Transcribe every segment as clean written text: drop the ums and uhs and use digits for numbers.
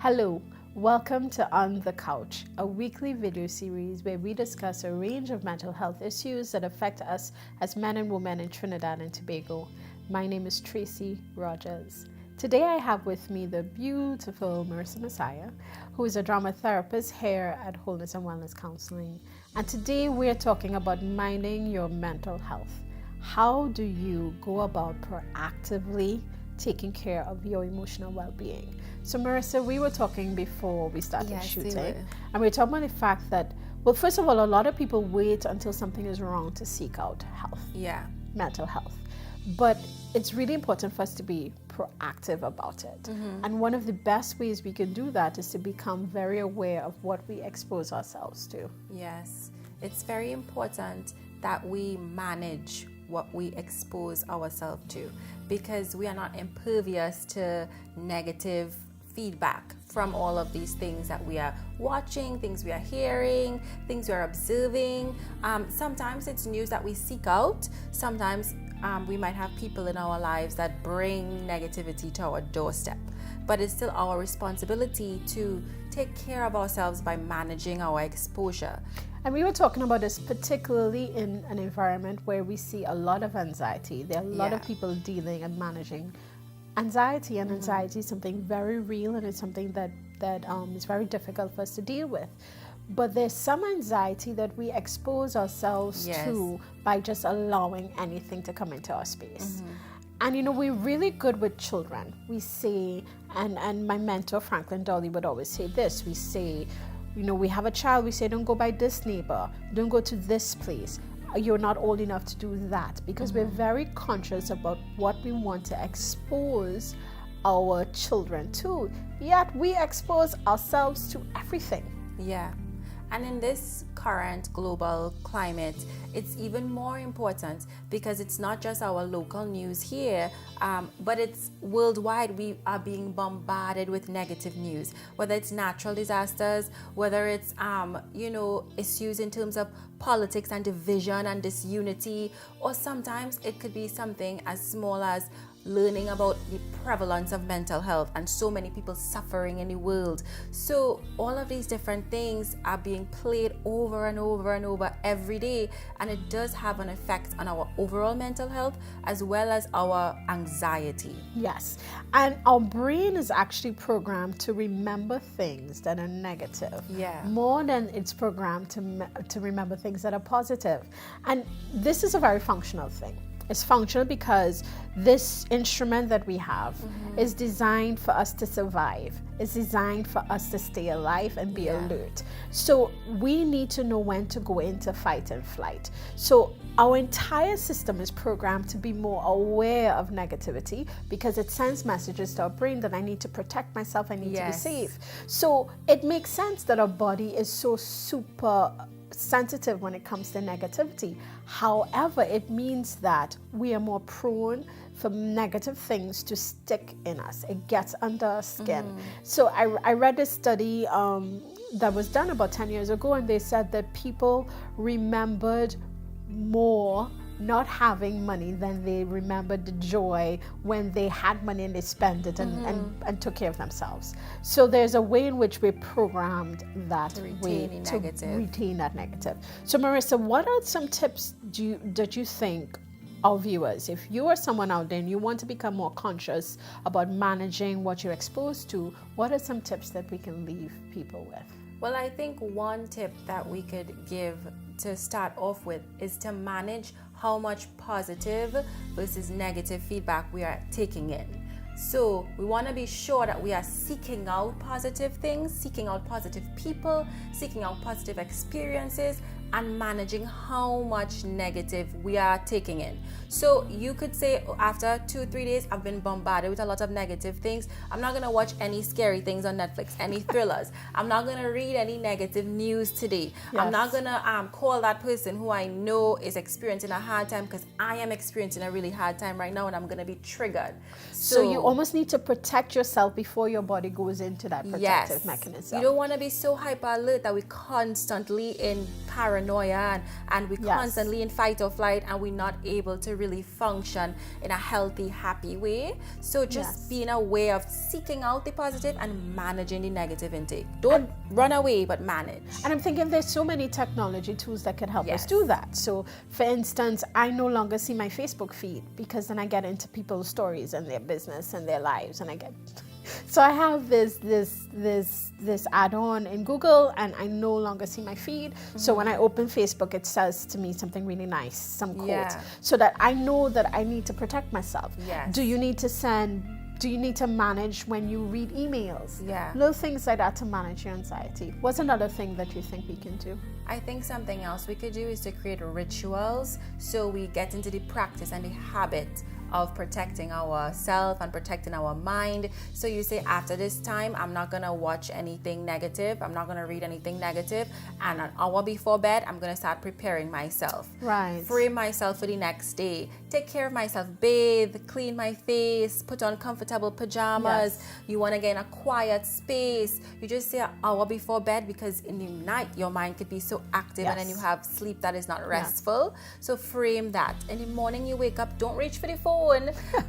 Hello, welcome to On the Couch, a weekly video series where we discuss a range of mental health issues that affect us as men and women in Trinidad and Tobago. My name is Tracy Rogers. Today I have with me the beautiful Marissa, who is a drama therapist here at Wholeness and Wellness Counselling. And today we're talking about minding your mental health. How do you go about proactively taking care of your emotional well-being? So Marissa, we were talking before we started shooting, and we were talking about the fact that, well, first of all, a lot of people wait until something is wrong to seek out health, mental health. But it's really important for us to be proactive about it. Mm-hmm. And one of the best ways we can do that is to become very aware of what we expose ourselves to. Yes, it's very important that we manage what we expose ourselves to, because we are not impervious to negative feedback from all of these things that we are watching, things we are hearing, things we are observing. Sometimes it's news that we seek out. Sometimes we might have people in our lives that bring negativity to our doorstep. But it's still our responsibility to take care of ourselves by managing our exposure. And we were talking about this particularly in an environment where we see a lot of anxiety. There are a lot of people dealing and managing anxiety, and anxiety is something very real, and it's something that is very difficult for us to deal with. But there's some anxiety that we expose ourselves to by just allowing anything to come into our space. Mm-hmm. And, you know, we're really good with children. We say, and my mentor, Franklin Dolly, would always say this. We say, you know, we have a child, we say, don't go by this neighbor, don't go to this place. You're not old enough to do that, because we're very conscious about what we want to expose our children to. Yet we expose ourselves to everything. Yeah. And in this current global climate, it's even more important, because it's not just our local news here, but it's worldwide. We are being bombarded with negative news, whether it's natural disasters, whether it's, issues in terms of politics and division and disunity, or sometimes it could be something as small as learning about the prevalence of mental health and so many people suffering in the world. So all of these different things are being played over and over and over every day, and it does have an effect on our overall mental health as well as our anxiety. Yes, and our brain is actually programmed to remember things that are negative more than it's programmed to remember things that are positive. And this is a very functional thing. It's functional because this instrument that we have is designed for us to survive. It's designed for us to stay alive and be alert. So we need to know when to go into fight and flight. So our entire system is programmed to be more aware of negativity, because it sends messages to our brain that I need to protect myself, I need to be safe. So it makes sense that our body is so super sensitive when it comes to negativity. However, it means that we are more prone for negative things to stick in us. It gets under our skin. So I read a study that was done about 10 years ago, and they said that people remembered more not having money than they remembered the joy when they had money and they spent it and took care of themselves. So there's a way in which we're programmed that to retain that negative. So Marissa, what are some tips that you think our viewers, if you are someone out there and you want to become more conscious about managing what you're exposed to, what are some tips that we can leave people with? Well, I think one tip that we could give to start off with is to manage how much positive versus negative feedback we are taking in. So we want to be sure that we are seeking out positive things, seeking out positive people, seeking out positive experiences, and managing how much negative we are taking in. So you could say, after 2-3 days, I've been bombarded with a lot of negative things. I'm not going to watch any scary things on Netflix, any thrillers. I'm not going to read any negative news today. I'm not going to call that person who I know is experiencing a hard time, because I am experiencing a really hard time right now and I'm going to be triggered. So you almost need to protect yourself before your body goes into that protective mechanism. You don't want to be so hyper alert that we're constantly in paranoia paranoia and we're constantly in fight or flight, and we're not able to really function in a healthy, happy way. So just being aware of seeking out the positive and managing the negative intake. Don't run away, but manage. And I'm thinking there's so many technology tools that could help us do that. So for instance, I no longer see my Facebook feed because then I get into people's stories and their business and their lives, and so I have this add-on in Google, and I no longer see my feed. So when I open Facebook, it says to me something really nice, some quote, so that I know that I need to protect myself. Do you need to manage when you read emails? Little things like that to manage your anxiety. What's another thing that you think we can do? I think something else we could do is to create rituals, so we get into the practice and the habit of protecting ourselves and protecting our mind. So you say, after this time, I'm not gonna watch anything negative, I'm not gonna read anything negative, and an hour before bed, I'm gonna start preparing myself. Frame myself for the next day. Take care of myself, bathe, clean my face, put on comfortable pajamas. You wanna get in a quiet space. You just say an hour before bed, because in the night, your mind could be so active and then you have sleep that is not restful. So frame that. In the morning you wake up, don't reach for the phone.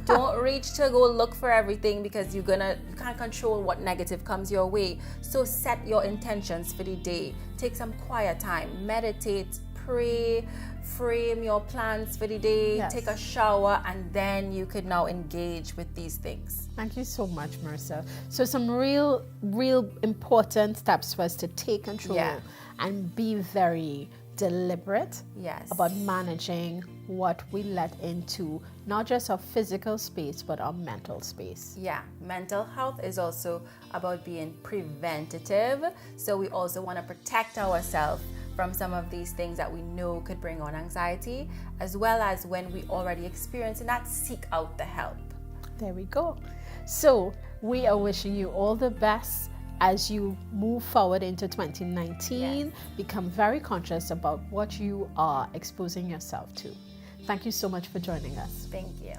Don't reach to go look for everything, because you can't control what negative comes your way. So set your intentions for the day. Take some quiet time, meditate, pray, frame your plans for the day, take a shower, and then you could now engage with these things. Thank you so much, Marissa. So some real important steps for us to take control and be very deliberate about managing what we let into not just our physical space but our mental space. Mental health is also about being preventative, so we also want to protect ourselves from some of these things that we know could bring on anxiety, as well as when we already experience that, seek out the help. There we go. So we are wishing you all the best as you move forward into 2019. Become very conscious about what you are exposing yourself to. Thank you so much for joining us. Thank you.